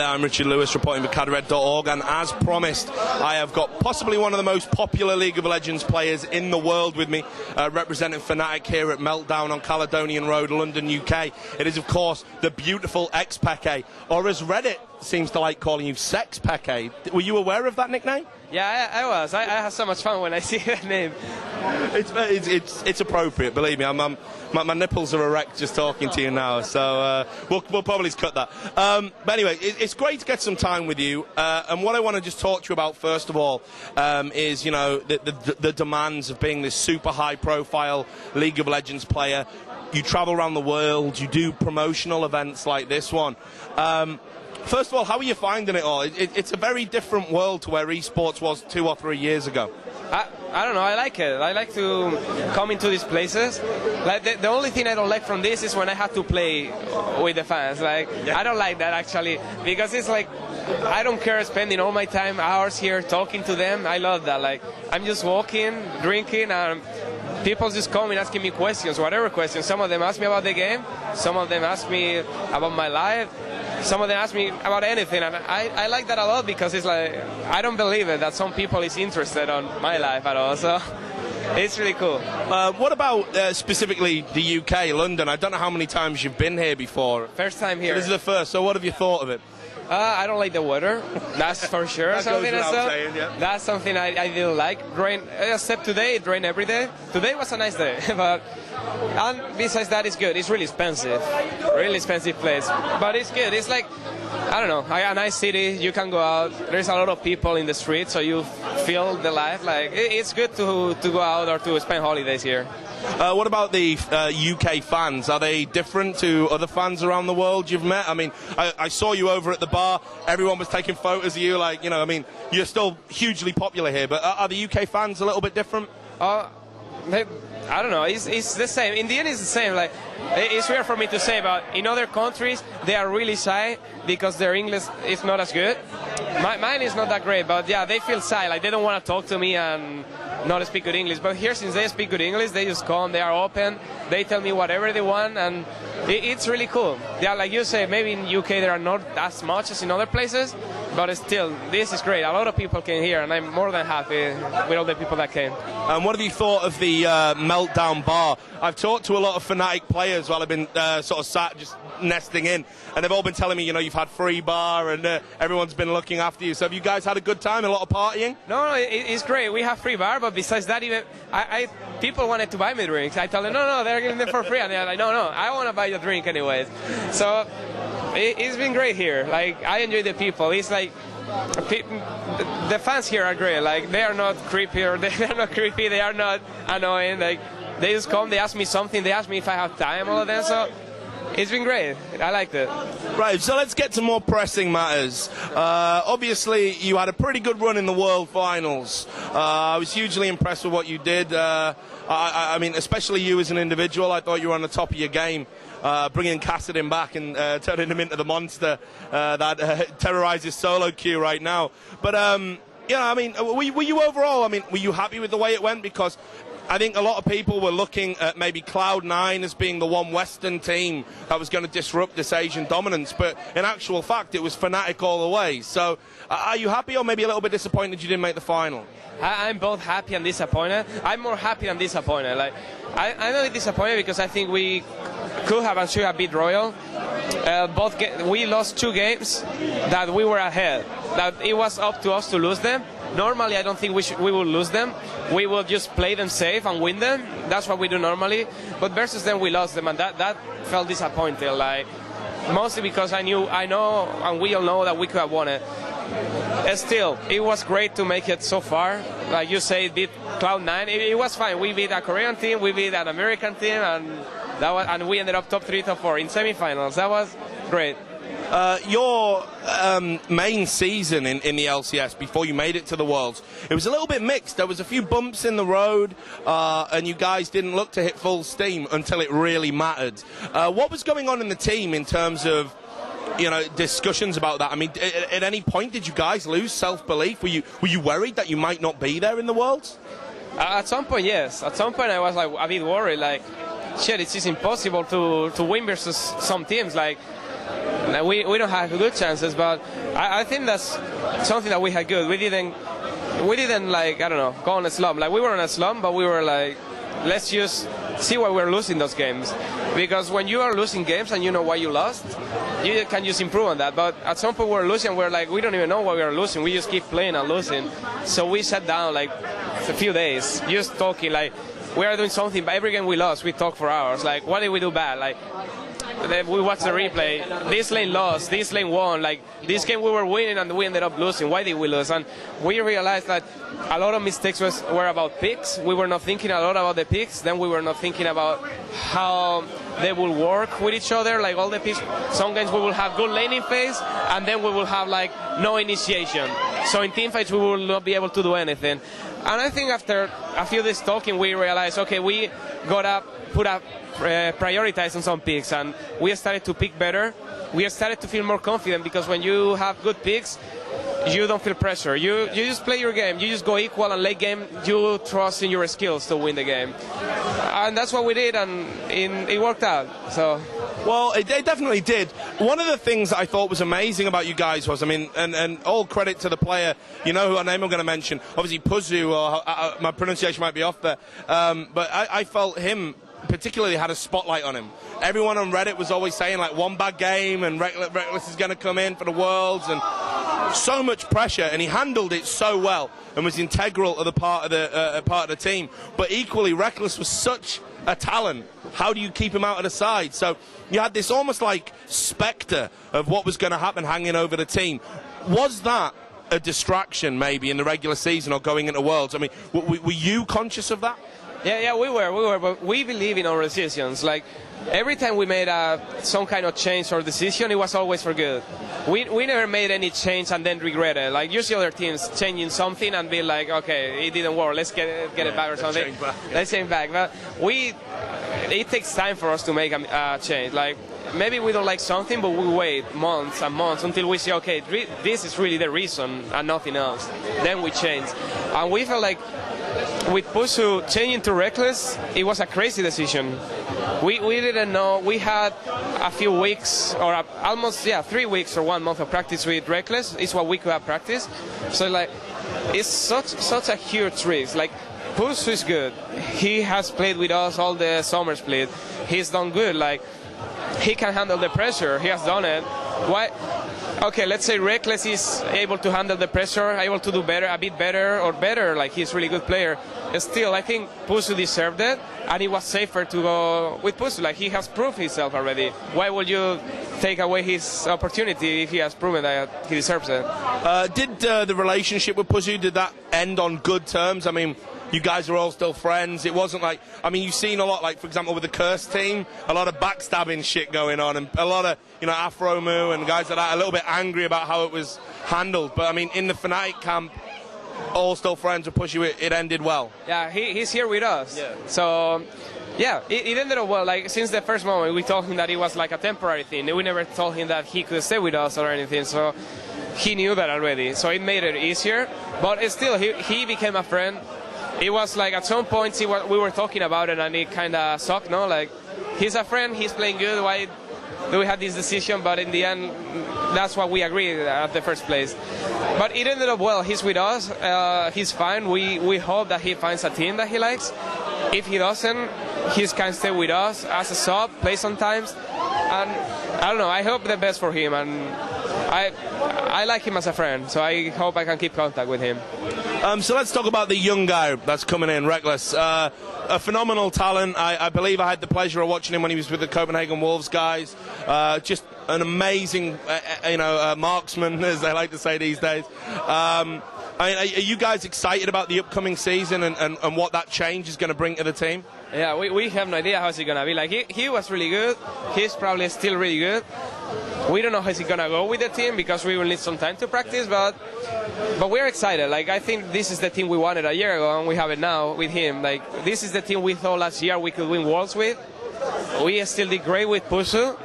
Hi there, I'm Richard Lewis reporting for cadred.org, and as promised, I have got possibly one of the most popular League of Legends players in the world with me, representing Fnatic here at Meltdown on Caledonian Road, London, UK. It is, of course, the beautiful Xpeke, or as Reddit seems to like calling you, Xpeke. Were you aware of that nickname? Yeah, I was. I had so much fun when I see that name. It's appropriate, believe me. My nipples are erect just talking to you now, so we'll probably cut that. But anyway, it's great to get some time with you. And what I want to just talk to you about first of all is, you know, the demands of being this super high-profile League of Legends player. You travel around the world. You do promotional events like this one. First of all, how are you finding it all? It's a very different world to where esports was 2 or 3 years ago. I don't know, I like it. I like to come into these places. Like the only thing I don't like from this is when I have to play with the fans. Like, yeah. I don't like that actually, because it's like, I don't care spending all my time, hours here talking to them. I love that. Like, I'm just walking, drinking, and people just come and asking me questions, whatever questions. Some of them ask me about the game, some of them ask me about my life, some of them ask me about anything, and I like that a lot, because it's like, I don't believe it that some people is interested on my life at all, so it's really cool. What about specifically the UK, London? I don't know how many times you've been here before. First time here. So this is the first, so what have you thought of it? I don't like the weather, that's for sure. That goes without saying, yeah. That's something I didn't like. Rain, except today, it rained every day. Today was a nice day, but and besides that, it's good. It's really expensive place, but it's good. It's like, I don't know, a nice city. You can go out. There's a lot of people in the street, so you feel the life. Like, it's good to go out or to spend holidays here. What about the UK fans? Are they different to other fans around the world you've met? I mean, I saw you over at the bar. Everyone was taking photos of you. Like, you know, I mean, you're still hugely popular here, but are the UK fans a little bit different? I don't know. It's the same. In the end, it's the same. Like, it's weird for me to say, but in other countries, they are really shy because their English is not as good. Mine is not that great, but yeah, they feel shy. Like, they don't want to talk to me and not speak good English. But here, since they speak good English, they just come, they are open, they tell me whatever they want, and it's really cool. Yeah, like you say, maybe in UK there are not as much as in other places, but still, this is great. A lot of people came here, and I'm more than happy with all the people that came. And what have you thought of the Meltdown bar? I've talked to a lot of Fnatic players while I've been sort of sat just nesting in, and they've all been telling me, you know, you've had free bar and everyone's been looking after you. So have you guys had a good time, a lot of partying? No, it's great. We have free bar, but besides that, even people wanted to buy me drinks. I tell them, no, they're giving them for free, and they're like, no, I want to buy your drink anyways. So it's been great here. Like, I enjoy the people. It's like, the fans here are great. Like, they are not creepy, or they are not creepy. They are not annoying. Like, they just come, they ask me something, they ask me if I have time, all of them. So it's been great. I liked it. Right, so let's get to more pressing matters. Obviously, you had a pretty good run in the World Finals. I was hugely impressed with what you did. I mean, especially you as an individual. I thought you were on the top of your game, bringing Cedeño back and turning him into the monster that terrorizes solo queue right now. But, you know, I mean, were you overall, I mean, were you happy with the way it went? Because I think a lot of people were looking at maybe Cloud9 as being the one Western team that was going to disrupt this Asian dominance, but in actual fact it was Fnatic all the way. So are you happy or maybe a little bit disappointed you didn't make the final? I'm both happy and disappointed. I'm more happy than disappointed. Like, I'm a bit disappointed because I think we could have and should have beat Royal. We lost 2 games that we were ahead. That it was up to us to lose them. Normally, I don't think we will lose them. We will just play them safe and win them. That's what we do normally. But versus them, we lost them, and that felt disappointing. Like, mostly because I know, and we all know that we could have won it. Still, it was great to make it so far. Like you say, beat Cloud9. It was fine. We beat a Korean team, we beat an American team, and we ended up top 3, top 4 in semifinals. That was great. Your main season in the LCS before you made it to the Worlds, it was a little bit mixed. There was a few bumps in the road, and you guys didn't look to hit full steam until it really mattered. What was going on in the team in terms of, you know, discussions about that? I mean, at any point did you guys lose self-belief? Were you worried that you might not be there in the Worlds? At some point, yes. At some point I was like a bit worried, like, shit, it's just impossible to win versus some teams. Like We don't have good chances, but I think that's something that we had good. We didn't like, I don't know, go on a slump. Like, we were on a slump, but we were like, let's just see why we're losing those games. Because when you are losing games and you know why you lost, you can just improve on that. But at some point we're losing, we're like, we don't even know why we are losing. We just keep playing and losing. So we sat down like a few days, just talking, like, we are doing something, but every game we lost, we talk for hours. Like, what did we do bad? Like, we watched the replay. This lane lost, this lane won. Like, this game we were winning and we ended up losing. Why did we lose? And we realized that a lot of mistakes were about picks. We were not thinking a lot about the picks. Then we were not thinking about how they will work with each other. Like, all the picks, some games we will have good laning phase, and then we will have like no initiation. So in team fights we will not be able to do anything. And I think after a few days talking, we realized, okay, we got to prioritize on some picks, and we started to pick better. We started to feel more confident, because when you have good picks, you don't feel pressure. You just play your game. You just go equal, and late game you trust in your skills to win the game. And that's what we did, and it worked out. So. Well, it definitely did. One of the things that I thought was amazing about you guys was, I mean, and all credit to the player, you know who our name I'm going to mention, obviously Puzu, or my pronunciation might be off there, but I felt him particularly had a spotlight on him. Everyone on Reddit was always saying, like, one bad game and Reckless is going to come in for the Worlds, and so much pressure, and he handled it so well and was integral to the part of the team. But equally, Reckless was such a talent. How do you keep him out of the side? So you had this almost like spectre of what was going to happen hanging over the team. Was that a distraction maybe in the regular season or going into Worlds? I mean, were you conscious of that? Yeah, we were, but we believe in our decisions. Like, every time we made some kind of change or decision, it was always for good. We never made any change and then regret it. Like, usually other teams changing something and be like, okay, it didn't work, let's get it back or something. Let's change back. But it takes time for us to make a change. Like, maybe we don't like something, but we wait months and months until we say, okay, this is really the reason and nothing else. Then we change. And we felt like with Pusu changing to Reckless, it was a crazy decision. We didn't know. We had a few weeks, or almost 3 weeks or 1 month of practice with Reckless. It's what we could have practiced. So like, it's such a huge risk. Like, Pusu is good. He has played with us all the summer split. He's done good. Like, he can handle the pressure. He has done it. Why? Okay, let's say Reckless is able to handle the pressure, able to do better, a bit better, or better, like he's a really good player. Still, I think Pusu deserved it, and it was safer to go with Pusu. Like, he has proved himself already. Why would you take away his opportunity if he has proven that he deserves it? Did the relationship with Pusu, did that end on good terms? I mean, you guys are all still friends. It wasn't like, I mean, you've seen a lot, like, for example, with the Curse team, a lot of backstabbing shit going on, and a lot of, you know, Afro Mu and guys like that, a little bit angry about how it was handled. But, I mean, in the Fnatic camp, all still friends with Pusu, it ended well. Yeah, he's here with us. Yeah. So, yeah, it ended up well. Like, since the first moment, we told him that it was like a temporary thing. We never told him that he could stay with us or anything. So he knew that already. So it made it easier. But still, he became a friend. It was like, at some point we were talking about it, and it kind of sucked, no? Like, he's a friend, he's playing good, why do we have this decision? But in the end, that's what we agreed at the first place. But it ended up well. He's with us, he's fine. We hope that he finds a team that he likes. If he doesn't, he can stay with us as a sub, play sometimes. And I don't know, I hope the best for him, and I like him as a friend, so I hope I can keep contact with him. So let's talk about the young guy that's coming in, Reckless. A phenomenal talent. I believe I had the pleasure of watching him when he was with the Copenhagen Wolves guys. Just an amazing, marksman, as they like to say these days. Are you guys excited about the upcoming season and what that change is going to bring to the team? Yeah, we have no idea how it's going to be. Like, he was really good. He's probably still really good. We don't know how he's going to go with the team, because we will need some time to practice, but we're excited. Like, I think this is the team we wanted a year ago, and we have it now with him. Like, this is the team we thought last year we could win Worlds with. We still did great with Pusu.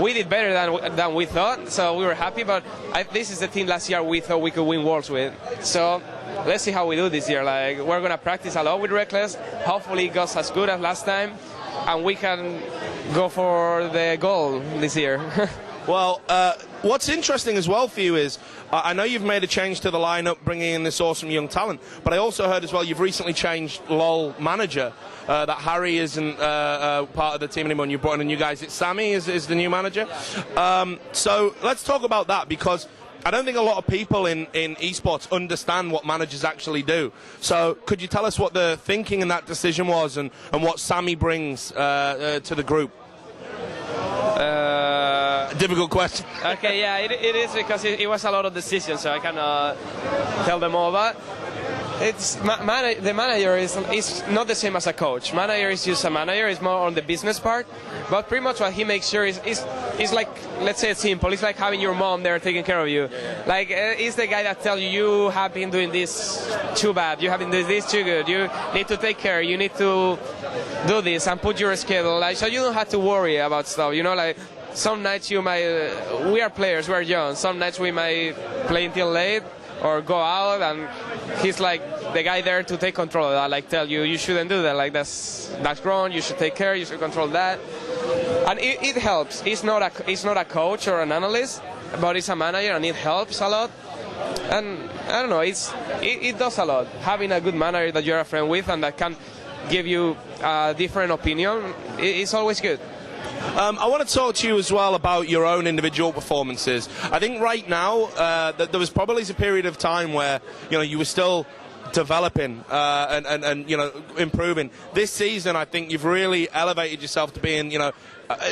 We did better than we thought, so we were happy, but this is the team last year we thought we could win Worlds with. So let's see how we do this year. Like, we're going to practice a lot with Reckless. Hopefully it goes as good as last time, and we can go for the goal this year. Well, what's interesting as well for you is, I know you've made a change to the lineup, bringing in this awesome young talent, but I also heard as well you've recently changed LOL manager, that Harry isn't part of the team anymore, and you brought in a new guy. Is it Sammy is the new manager? So let's talk about that, because I don't think a lot of people in esports understand what managers actually do. So could you tell us what the thinking in that decision was, and what Sammy brings to the group? Difficult question. Okay, yeah, it is, because it was a lot of decisions, so I cannot tell them all. But it's the manager is not the same as a coach. Manager is just a manager. It's more on the business part. But pretty much what he makes sure is like, let's say it's simple. It's like having your mom there taking care of you. Like, he's the guy that tells you, you have been doing this too bad. You have been doing this too good. You need to take care. You need to do this and put your schedule. Like, so you don't have to worry about stuff. You know, like, some nights you might, we are players, we're young. Some nights we might play until late or go out, and he's like the guy there to take control of that, like tell you, you shouldn't do that, like that's wrong, you should take care, you should control that. And it helps. He's not a coach or an analyst, but he's a manager, and it helps a lot. And I don't know, it does a lot. Having a good manager that you're a friend with and that can give you a different opinion, it's always good. I want to talk to you as well about your own individual performances. I think right now there was probably a period of time where you were still developing and improving. This season, I think you've really elevated yourself to being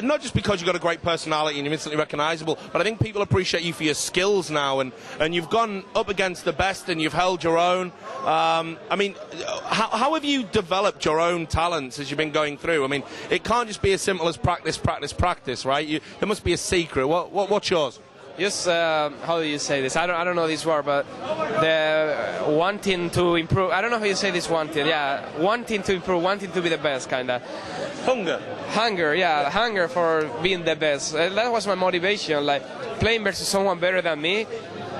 not just because you've got a great personality and you're instantly recognisable, but I think people appreciate you for your skills now, and you've gone up against the best and you've held your own. I mean, how have you developed your own talents as you've been going through? I mean, it can't just be as simple as practice, right? There must be a secret. What's yours? Just, how do you say this? I don't know this word, but the wanting to improve. I don't know how you say this, wanting. Yeah, wanting to improve, wanting to be the best, kind of. Hunger, yeah, hunger for being the best. That was my motivation, like playing versus someone better than me.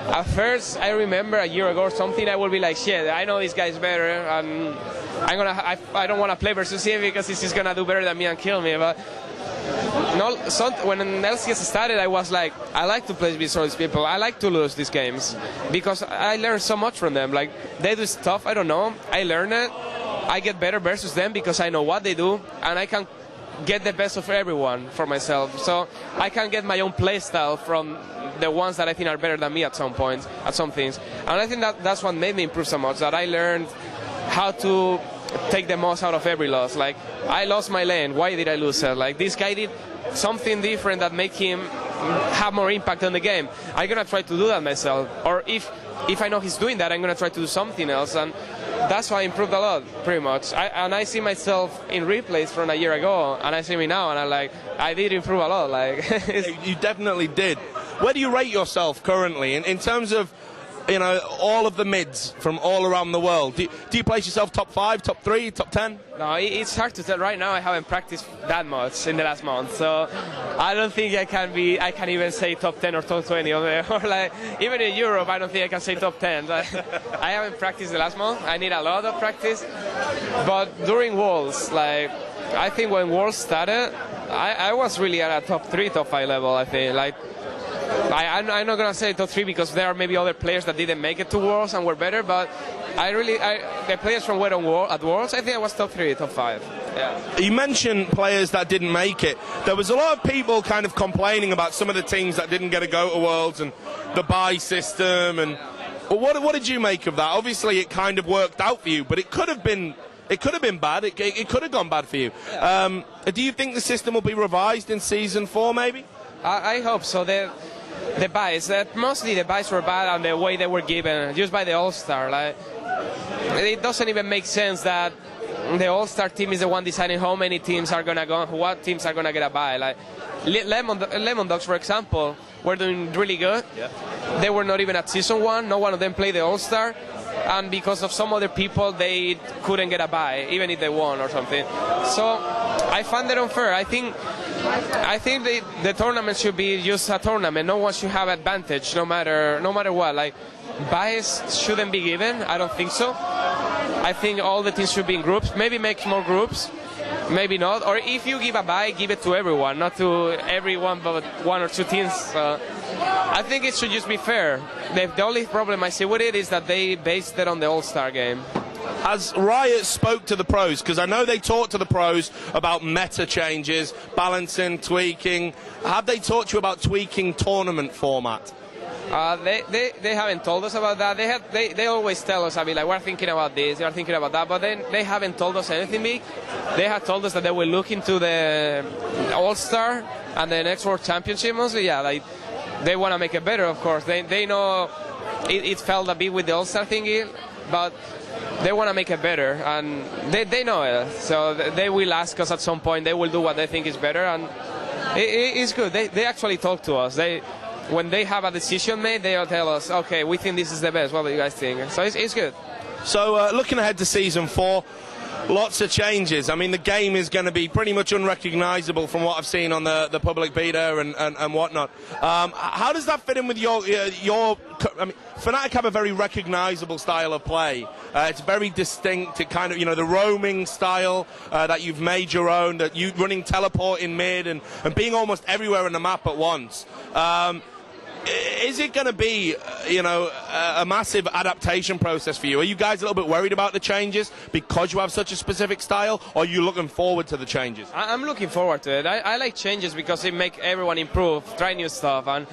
At first, I remember a year ago or something, I would be like, shit, I know this guy's better, and I don't want to play versus him because he's just gonna do better than me and kill me. But no, when LCS started, I was like, I like to play with all these people. I like to lose these games because I learn so much from them. Like, they do stuff I don't know. I learn it. I get better versus them because I know what they do, and I can get the best of everyone for myself. So I can get my own play style from the ones that I think are better than me at some points, at some things. And I think that's what made me improve so much, that I learned how to take the most out of every loss. Like, I lost my lane. Why did I lose it? Like, this guy did something different that made him have more impact on the game. I'm going to try to do that myself. Or if I know he's doing that, I'm going to try to do something else. And that's why I improved a lot, pretty much. I see myself in replays from a year ago, and I see me now, and I'm like, I did improve a lot. Like, you definitely did. Where do you rate yourself currently in terms of all of the mids from all around the world? Do you place yourself top 5, top 3, top 10? No, it's hard to tell. Right now I haven't practiced that much in the last month, so I don't think I can even say top 10 or top 20 or like, even in Europe I don't think I can say top 10. I haven't practiced the last month. I need a lot of practice. But during Worlds, like, I think when Worlds started, I was really at a top 3, top 5 level, I think. Like, I'm not going to say top 3 because there are maybe other players that didn't make it to Worlds and were better, but the players from at Worlds, I think I was top 3, top 5. Yeah. You mentioned players that didn't make it. There was a lot of people kind of complaining about some of the teams that didn't get to go to Worlds and the bye system. And what did you make of that? Obviously, it kind of worked out for you, but it could have been bad. It could have gone bad for you. Yeah. Do you think the system will be revised in Season 4, maybe? I hope so. The buys, mostly the buys were bad, and the way they were given, just by the All-Star. Like, it doesn't even make sense that the All-Star team is the one deciding how many teams are gonna go, what teams are gonna get a buy. Like, Lemon Dogs, for example, were doing really good. Yeah. They were not even at Season 1. No one of them played the All-Star. And because of some other people, they couldn't get a buy, even if they won or something. So I find it unfair. I think the tournament should be just a tournament. No one should have advantage, no matter what. Like, buys shouldn't be given. I don't think so. I think all the teams should be in groups. Maybe make more groups. maybe not. Or if you give a bye, give it to everyone, not to everyone but one or two teams. I think it should just be fair. The only problem I see with it is that they based it on the All-Star game. Has Riot spoke to the pros? Because I know they talked to the pros about meta changes, balancing, tweaking. Have they talked to you about tweaking tournament format? They haven't told us about that. They always tell us, I mean, like, we're thinking about this, we're thinking about that, but then they haven't told us anything big. They have told us that they will look into the All-Star and the next World Championship mostly. Yeah, like, they want to make it better, of course. They know it felt a bit with the All-Star thingy, but they want to make it better, and they know it. So they will ask us at some point. They will do what they think is better, and it's good. They actually talk to us. When they have a decision made, they'll tell us, okay, we think this is the best. What do you guys think? So it's good. So looking ahead to Season 4, lots of changes. I mean, the game is going to be pretty much unrecognisable from what I've seen on the public beta and whatnot. How does that fit in with your I mean, Fnatic have a very recognisable style of play. It's very distinct. It kind of, the roaming style that you've made your own, that you running teleport in mid and being almost everywhere on the map at once. Is it going to be, a massive adaptation process for you? Are you guys a little bit worried about the changes because you have such a specific style, or are you looking forward to the changes? I'm looking forward to it. I like changes because it makes everyone improve, try new stuff, and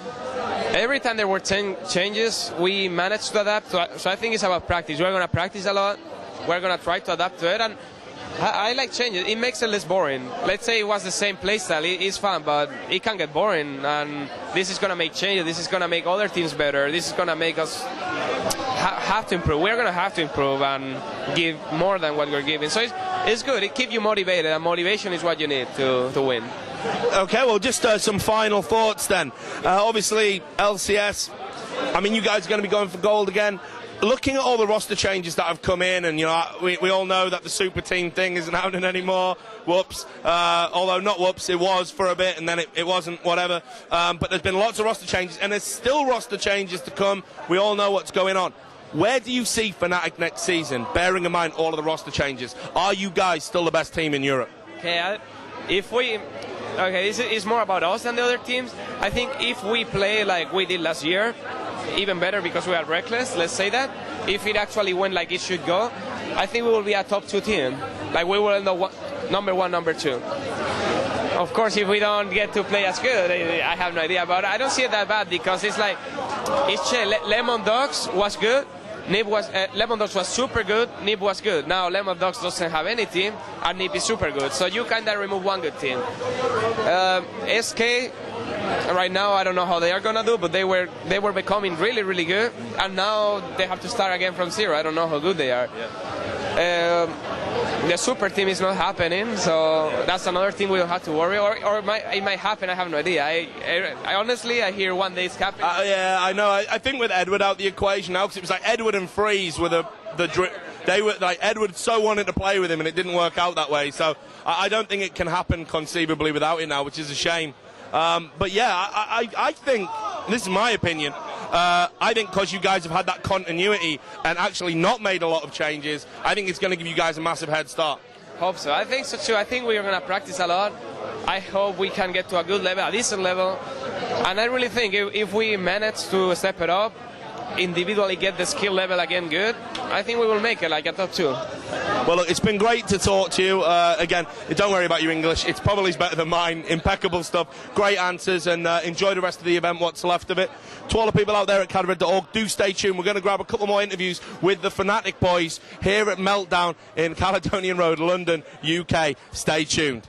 every time there were 10 changes, we managed to adapt. So I think it's about practice. We're going to practice a lot. We're going to try to adapt to it, and I like changes. It makes it less boring. Let's say it was the same playstyle. It's fun, but it can get boring. And this is going to make changes. This is going to make other teams better. This is going to make us have to improve. We're going to have to improve and give more than what we're giving. So it's good. It keeps you motivated, and motivation is what you need to win. Okay, well, just some final thoughts then. Obviously, LCS, I mean, you guys are going to be going for gold again. Looking at all the roster changes that have come in, and we all know that the super team thing isn't happening anymore. Whoops. Although not whoops, it was for a bit, and then it wasn't. Whatever. But there's been lots of roster changes, and there's still roster changes to come. We all know what's going on. Where do you see Fnatic next season? Bearing in mind all of the roster changes, are you guys still the best team in Europe? Okay, this is more about us than the other teams. I think if we play like we did last year, even better because we are reckless, let's say that. If it actually went like it should go, I think we will be a top 2 team. Like we will end up number 1, number 2. Of course, if we don't get to play as good, I have no idea. But I don't see it that bad because it's like, Lemon Dogs was good. Lemon Dogs was super good, Nib was good. Now Lemon Dogs doesn't have any team, and Nib is super good. So you kind of remove one good team. SK, right now I don't know how they are gonna do, but they were becoming really, really good, and now they have to start again from zero. I don't know how good they are. The super team is not happening, so that's another thing we'll have to worry. Or it might happen. I have no idea. I honestly, I hear one day it's happening. Yeah, I know. I think with Edward out the equation now, because it was like Edward and Freeze were they were like Edward so wanted to play with him, and it didn't work out that way. So I don't think it can happen conceivably without it now, which is a shame. But yeah, I think, this is my opinion, I think because you guys have had that continuity and actually not made a lot of changes, I think it's going to give you guys a massive head start. Hope so. I think so too. I think we are going to practice a lot. I hope we can get to a good level, a decent level. And I really think if we manage to step it up, individually get the skill level again good, I think we will make it like a top 2. Well, look, it's been great to talk to you. Again, don't worry about your English. It's probably better than mine. Impeccable stuff. Great answers, and enjoy the rest of the event, what's left of it. To all the people out there at cadred.org, do stay tuned. We're going to grab a couple more interviews with the Fnatic boys here at Meltdown in Caledonian Road, London, UK. Stay tuned.